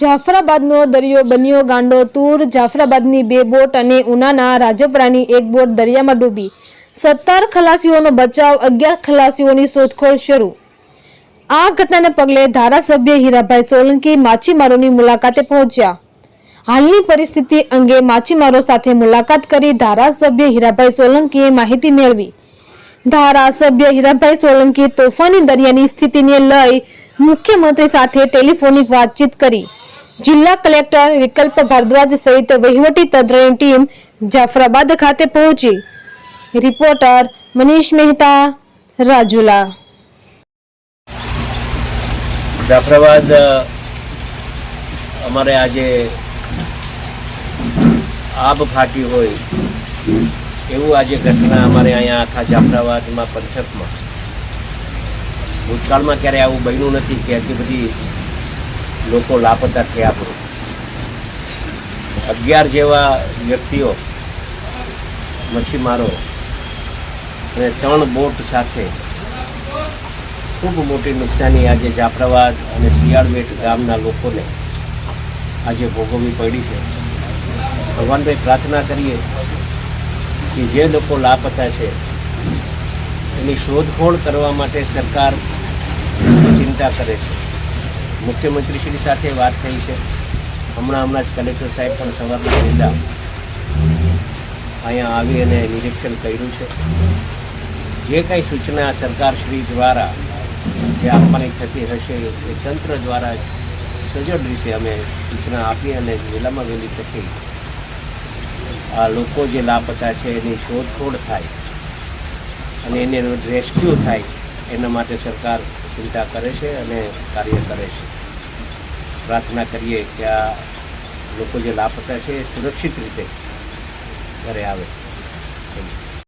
જાફરાબાદનો દરિયો બન્યો ગાંડો તૂર। જાફરાબાદની 2 બોટ અને ઉનાના રાજપરાની 1 બોટ દરિયામાં ડૂબી। 17 ખલાસીઓનો બચાવ, 11 ખલાસીઓની શોધખોળ શરૂ। આ ઘટનાને પગલે ધારાસભ્ય હીરાભાઈ સોલંકી માછીમારોની મુલાકાતે પહોંચ્યા। હાલની પરિસ્થિતિ અંગે માછીમારો સાથે મુલાકાત કરી ધારાસભ્ય હીરાભાઈ સોલંકીએ માહિતી મેળવી। ધારાસભ્ય હીરાભાઈ સોલંકી તોફાની દરિયાની સ્થિતિને લઈ મુખ્યમંત્રી સાથે ટેલિફોનિક વાતચીત કરી। જિલ્લા કલેક્ટર વિકલ્પ ભારદ્વાજ સહિત વહીવટી તંત્રની ટીમ જાફરાબાદ ખાતે પહોંચી। રિપોર્ટર મનીષ મહેતા, રાજુલા। જાફરાબાદ અમારે આજે આબ ફાટી હોય એવું આજે ઘટના અમારે અહીંયા આખા જાફરાબાદમાં પંથકમાં ભૂતકાળમાં ક્યારે આવું બન્યું નથી કે આટલી બધી લોકો લાપતા થયા હોય। 11 જેવા વ્યક્તિઓ મચ્છીમારો અને 3 બોટ સાથે ખૂબ મોટી નુકસાની આજે જાફરાબાદ અને શિયાળબેટ ગામના લોકોને આજે ભોગવવી પડી છે। ભગવાનભાઈ પ્રાર્થના કરીએ કે જે લોકો લાપતા છે એની શોધખોળ કરવા માટે સરકાર ચિંતા કરે છે। મુખ્યમંત્રીશ્રી સાથે વાત થઈ છે। હમણાં જ કલેક્ટર સાહેબ પણ સવારના વહેલા અહીંયા આવી અને નિરીક્ષણ કર્યું છે। જે કંઈ સૂચના સરકારશ્રી દ્વારા જે આપવાની થતી હશે એ તંત્ર દ્વારા સજ્જડ રીતે અમે સૂચના આપી અને વહેલામાં વહેલી તકે આ લોકો જે લાપતા છે એની શોધખોળ થાય અને એને રેસ્ક્યુ થાય એના માટે સરકાર ચિંતા કરે છે અને કાર્ય કરે છે। પ્રાર્થના કરીએ કે આ લોકો જે લાપતા છે એ સુરક્ષિત રીતે ઘરે આવે।